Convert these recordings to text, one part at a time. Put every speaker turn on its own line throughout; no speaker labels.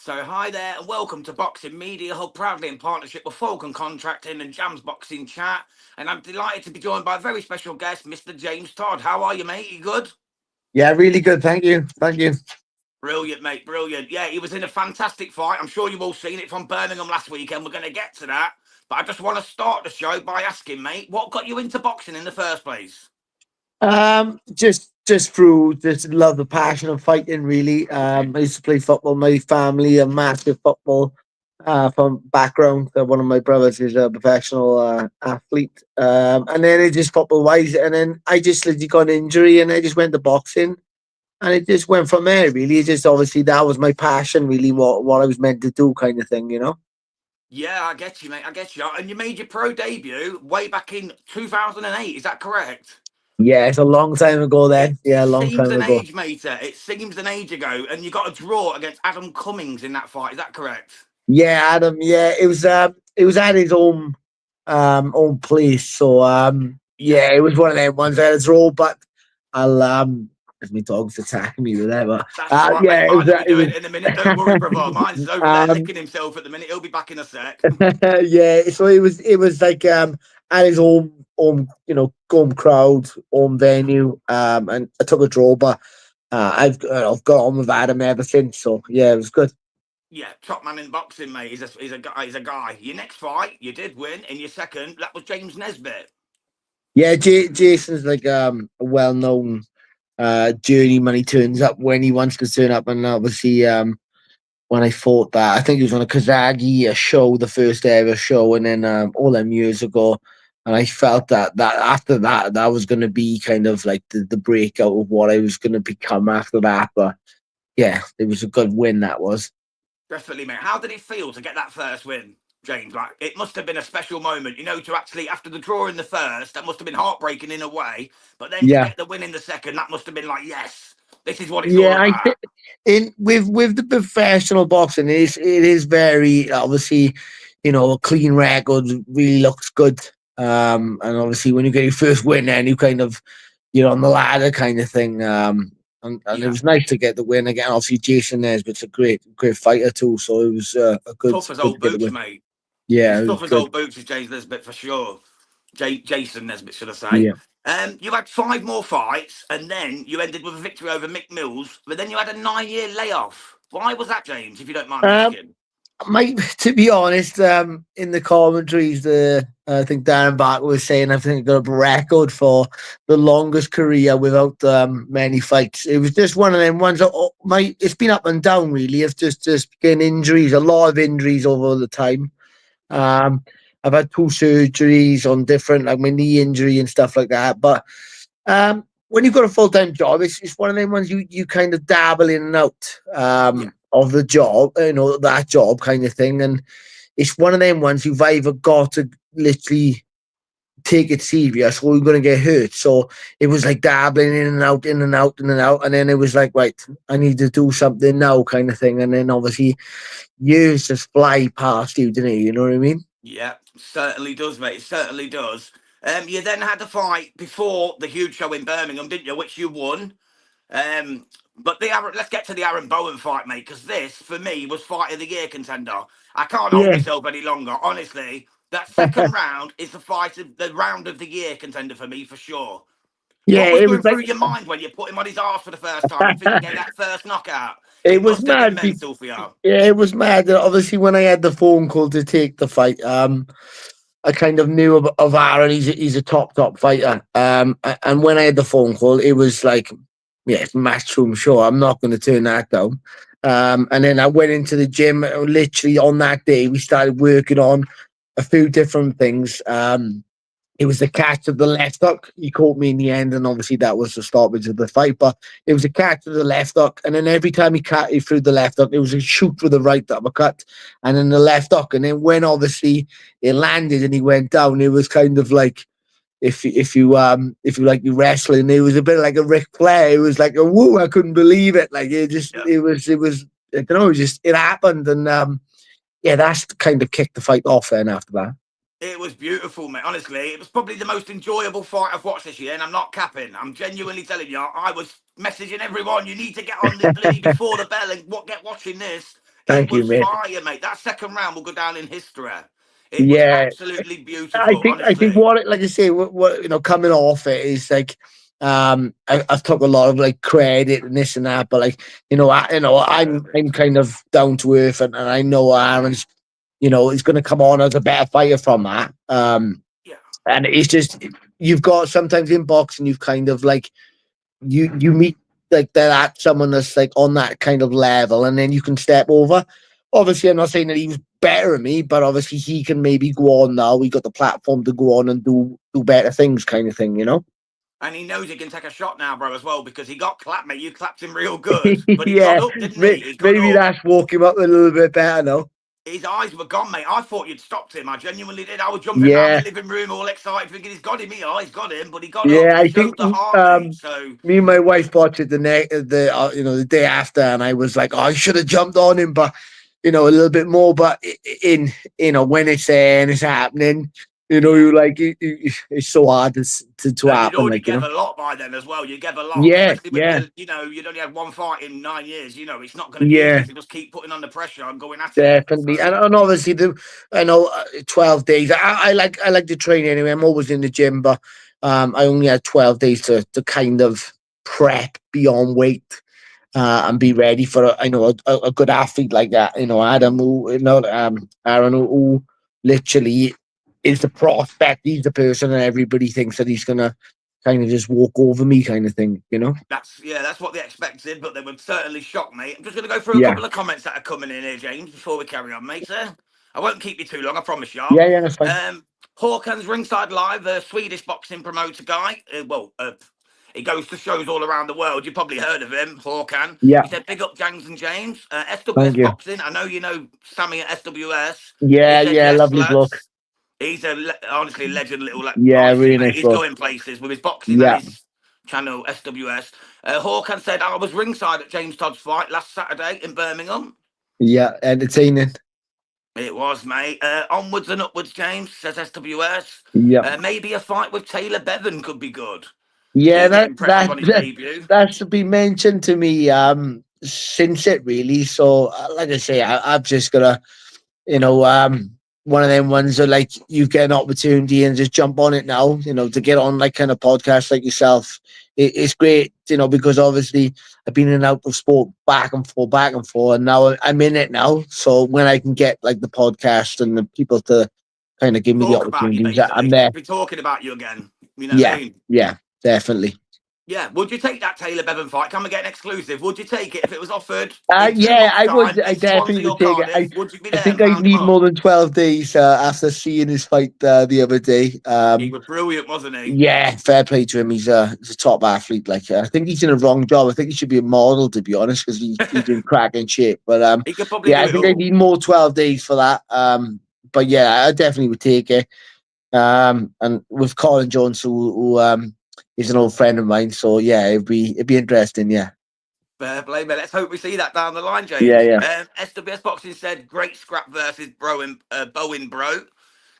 So hi there and welcome to Boxing Media Hub, proudly in partnership with FOTY Contracting and Jam's Boxing Chat. And I'm delighted to be joined by a very special guest, Mr. James Todd. How are you, mate? You good?
Yeah, really good. Thank you. Thank you.
Brilliant, mate. Brilliant. Yeah, he was in a fantastic fight. I'm sure you've all seen it from Birmingham last weekend. We're going to get to that. But I just want to start the show by asking, mate, what got you into boxing in the first place?
Just through just love the passion of fighting. Really, I used to play football. My family a massive football from background. One of my brothers is a professional athlete, and then it just football wise, and then I just literally got an injury, and I just went to boxing, and it just went from there. Really, it just obviously that was my passion. Really, what I was meant to do, kind of thing, you know.
Yeah, I get you, mate. I get you. And you made your pro debut way back in 2008. Is that correct?
Yeah, it's a long time ago.
It
Then, yeah, a long
seems
time
an
ago.
age, mater. It seems an age ago, and you got a draw against Adam Cummings in that fight. Is that correct?
Yeah, Adam. Yeah, it was at his own place. So
Yeah,
yeah, it was one of them ones I had a draw, but I'll as my dog's attacking me with that, but
that's all right, mate.
yeah,
Mine will be
it
doing it in a minute. Don't worry, brother. Mine's
was
over there licking himself at the minute. He'll be back in a sec.
yeah, so it was like at his home, home crowd, home venue, and I took a draw, but I've got on with Adam ever since. So yeah, it was good.
Yeah, top man in boxing, mate. He's a guy. He's a guy. Your next fight, you did win. In your second, that was James Nesbitt.
Yeah, Jason's like a well known journeyman. He turns up when he wants to turn up, and obviously when I fought that, I think it was on a Kazagi show, the first ever show, and then all them years ago. And I felt that after that was going to be kind of like the breakout of what I was going to become after that. But yeah, it was a good win. That was.
Definitely, mate. How did it feel to get that first win, James? Like, it must have been a special moment, to actually, after the draw in the first, that must have been heartbreaking in a way. But then to
Yeah,
get the win in the second, that must have been like, yes, this is what it's all
yeah. I
about.
think in with the professional boxing, it is very obviously, a clean record really looks good. And obviously when you get your first win, then you kind of you're on the ladder kind of thing. And it
Yeah.
was nice to get the win again. Obviously, Jason Nesbitt's a great fighter too, so it was a
Tough as
good
old
to get the
boots,
win.
mate.
Yeah,
He's
it was
tough as
good.
old boots, is James Nesbitt for sure. Jason Nesbitt, should I say.
Yeah.
You had five more fights, and then you ended with a victory over Mick Mills, but then you had a 9-year layoff. Why was that, James, if you don't mind me
Um,
asking?
Mate, to be honest, in the commentaries, I think Darren Barker was saying I think got a record for the longest career without many fights. It was just one of them ones that it's been up and down really. It's just getting injuries, a lot of injuries over the time.
Yeah.
Um, I've had two surgeries on different, like my knee injury and stuff like that. But when you've got a full time job, it's one of them ones you kind of dabble in and out
Yeah.
of the job, that job kind of thing. And it's one of them ones you've either got to literally take it serious or you're going to get hurt. So it was like dabbling in and out, in and out, in and out. And then it was like, right, I need to do something now kind of thing. And then obviously years just fly past you, didn't it? You know what I mean?
Yeah, certainly does, mate. It certainly does. You then had a fight before the huge show in Birmingham, didn't you? Which you won. But let's get to the Aaron Bowen fight, mate, because this for me was fight of the year contender. I can't hold
Yeah.
myself any longer, honestly. That second round is the round of the year contender for me for sure.
Yeah,
What was
it was
going
like
through your mind when you put him on his arse for the first time? You think you get that first knockout?
it
It
was
must have been
mad.
mental for you.
Yeah, it was mad. Obviously, when I had the phone call to take the fight, I kind of knew of Aaron. He's a top fighter. And when I had the phone call, it was like, yeah, it's matchroom sure. I'm not going to turn that down. And then I went into the gym. Literally on that day, we started working on a few different things. It was the catch of the left hook. He caught me in the end, and obviously that was the stoppage of the fight. But it was a catch of the left hook, and then every time he cut it through the left hook, it was a shoot for the right uppercut, and then the left hook. And then when obviously it landed and he went down, it was kind of like if you like you wrestling, it was a bit like a Ric Flair. It was like a woo! I couldn't believe it. Like
Yeah.
it was I don't know, it happened, and yeah, that's kind of kicked the fight off. Then after that.
It was beautiful, mate. Honestly, it was probably the most enjoyable fight I've watched this year, and I'm not capping. I'm genuinely telling you. I was messaging everyone, you need to get on the bloody before the bell and get watching this. It
Thank you,
was
mate.
fire, mate. That second round will go down in history. It was
Yeah,
absolutely
I
beautiful,
think
honestly.
what like I say, what coming off it is like, I've took a lot of like credit and this and that, but like I'm kind of down to earth, and I know Aaron's, is going to come on as a better fighter from that.
Yeah.
And it's just, you've got sometimes in boxing, you've kind of like, you meet like that someone that's like on that kind of level, and then you can step over. Obviously, I'm not saying that he was better than me, but obviously he can maybe go on now. We got the platform to go on and do better things, kind of thing,
And he knows he can take a shot now, bro, as well, because he got clapped, mate. You clapped him real good. But he got
Yeah,
up, didn't he? He got
maybe
up.
that's woke him up a little bit better now.
His eyes were gone, mate. I thought you'd stopped him. I genuinely did. I was jumping around the
Yeah,
living room all excited, thinking he's got him. He's got him. But he got up
yeah.
and he
I
showed
think
the heart, mate. So,
me and my wife watched it the day after, and I was like, oh, I should have jumped on him, but a little bit more. But in when it's there and it's happening,
yeah.
you like it's so hard to
And you'd
happen,
already
like
gave a lot by then as well. You gave a lot,
Yeah,
especially with
yeah,
you'd only had one fight in 9 years. It's not going to be
yeah.
easy to just keep putting on the pressure and going at it.
Definitely,
So,
and obviously I know 12 days. I like to train anyway. I'm always in the gym, but I only had 12 days to kind of prep beyond weight, and be ready for a good athlete like that. Adam, Aaron, who literally is the prospect. He's the person, and everybody thinks that he's gonna kind of just walk over me, kind of thing.
that's what they expected, but they were certainly shocked, mate. I'm just going to go through a
Yeah,
couple of comments that are coming in here, James, before we carry on, mate. I won't keep you too long, I promise y'all.
yeah. That's fine.
Hawkins Ringside Live, the Swedish boxing promoter guy. He goes to shows all around the world. You've probably heard of him, Hawkan.
Yeah,
He said, big up James and James. SWS
thank you.
Boxing. I know you know Sammy at SWS. He
Yeah,
said,
yeah.
yes,
Lovely bloke.
lads. He's honestly legend, little,
Yeah,
honestly,
really
mate.
nice
He's
bloke.
going places with his boxing and
Yeah,
his channel, SWS. Hawkan said, I was ringside at James Todd's fight last Saturday in Birmingham.
yeah. Entertaining.
It was, mate. Onwards and upwards, James, says SWS.
Yeah.
Maybe a fight with Taylor Bevan could be good.
Yeah,
He did
that
impressive
that
on his
that
debut.
that's been mentioned to me since it really. So like I say, I've just gotta one of them ones that like you get an opportunity and just jump on it now. To get on like kind of podcasts like yourself. It's great, because obviously I've been in and out of sport back and forth, and now I'm in it now. So when I can get like the podcast and the people to kind of give me the
Talk about you,
opportunities, I'm
basically.
there.
Be talking about you again. You know what I
Yeah,
mean?
yeah, definitely.
Yeah. Would you take that Taylor Bevan fight? Can we get an exclusive? Would you take it if it was offered in two
Yeah,
months'
I would.
time
I
in
definitely
Swansea
would
or
take it.
Cardiff? Would you be
I
there
think
and
I'd
round him
need
up?
more than 12 days after seeing his fight the other day.
He was brilliant, wasn't he?
Yeah, fair play to him. He's a top athlete. Like I think he's in a wrong job. I think he should be a model, to be honest, because he's in cracking shape. But
He could probably
yeah,
do
I
it
think I
all.
need more 12 days for that. But yeah, I definitely would take it. And with Colin Jones, who is an old friend of mine, so yeah, it'd be interesting. Yeah,
Fair play, mate. Let's hope we see that down the line,
yeah,
James.
yeah.
SWS Boxing said, great scrap versus Bowen, bro.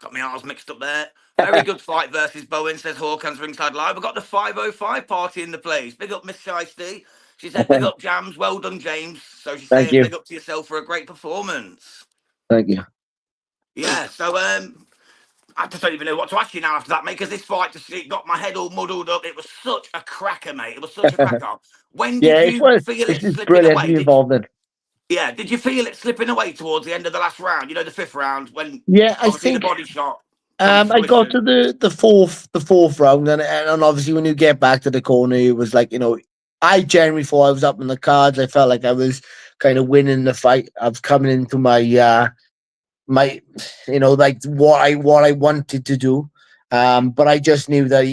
Got my arms mixed up there. Very good fight versus Bowen, says Hawkins Ringside Live. We've got the 505 party in the place. Big up Miss Shiesty. She said, big up Jams. Well done, James. So she's
Thank
saying,
you,
big up to yourself for a great performance.
thank you.
Yeah, so I just don't even know what to ask you now after that, mate, because this fight just it got my head all muddled up. It was such a cracker, mate. It was such a cracker. When
Yeah,
did you feel
it's
it
just
slipping
brilliant to
away?
be involved in.
Yeah, did you feel it slipping away towards the end of the last round? The fifth round, when
Yeah, I
obviously the
think
body shot come to
I got to
fruition.
the fourth round, and obviously when you get back to the corner, it was like I generally thought I was up in the cards. I felt like I was kind of winning the fight. I was coming into my like what I wanted to do, but I just knew that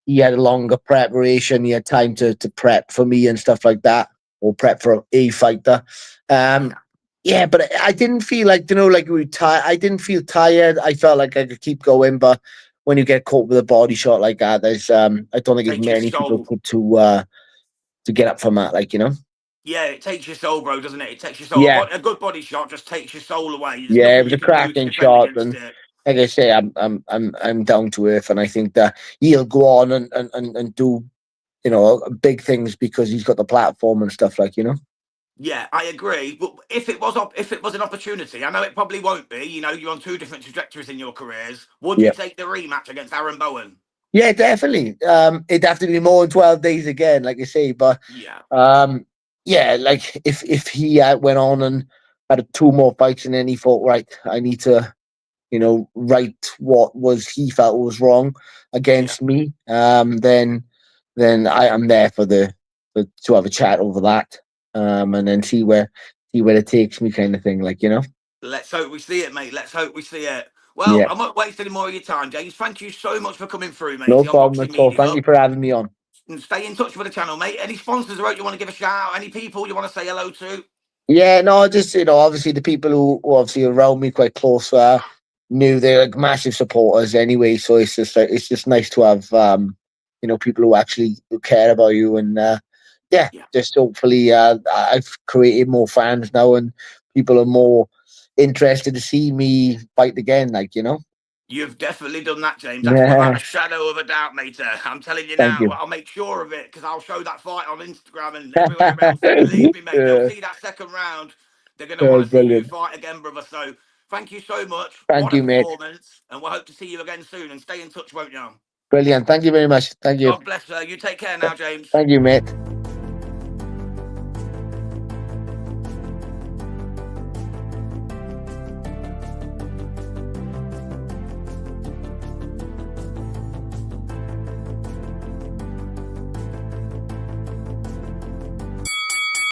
he had a longer preparation. He had time to prep for me and stuff like that, or prep for a fighter. Um, yeah, but I didn't feel like like we tired. I didn't feel tired. I felt like I could keep going, but when you get caught with a body shot like that, there's I don't think there's
Takes your
many people
soul.
to get up from that.
Yeah, it takes your soul, bro, doesn't it? It takes your soul.
Yeah,
A good body shot just takes your soul away. There's
yeah, it
nothing
was
you
a
can do to
cracking
defend
shot,
against
and
it.
like I say, I'm down to earth, and I think that he'll go on and do big things because he's got the platform and stuff .
Yeah, I agree. But if it was an opportunity, I know it probably won't be. You know, you're on two different trajectories in your careers. Would you
Yeah.
take the rematch against Aaron Bowen?
Yeah, definitely. It'd have to be more than 12 days again, like you say. But
Yeah,
yeah, like if he went on and had two more fights and then he thought, right, I need to, right what was he felt was wrong
yeah.
against me, then I am there to have a chat over that, and then see where it takes me, kind of thing, like.
Let's hope we see it, mate. Let's hope we see it. Well,
Yeah,
I won't waste any more of your time, James. Thank you so much for coming through,
no
matey, on
problem
Boxing
at all.
Media
Thank you
Hub.
for having me on.
And stay in touch with the channel, mate. Any sponsors out you want to give a shout out? Any people you want to say hello to?
Yeah, no, just obviously the people who obviously around me quite close, knew they're like massive supporters anyway. So it's just nice to have people who actually care about you, and yeah,
Yeah.
just hopefully I've created more fans now, and people are more interested to see me fight again.
You've definitely done that, James. That's without
Yeah,
a shadow of a doubt, mate. I'm telling you
thank
now,
you.
I'll make sure of it because I'll show that fight on Instagram and everywhere else. And believe me, mate, they'll
Yeah,
see that second round. They're going to want to see you
brilliant.
fight again, brother. So thank you so much.
Thank
What a
you, mate.
performance. And we'll hope to see you again soon. And stay in touch, won't you?
Brilliant. Thank you very much. Thank you.
God bless her. You take care now, James.
Thank you, mate.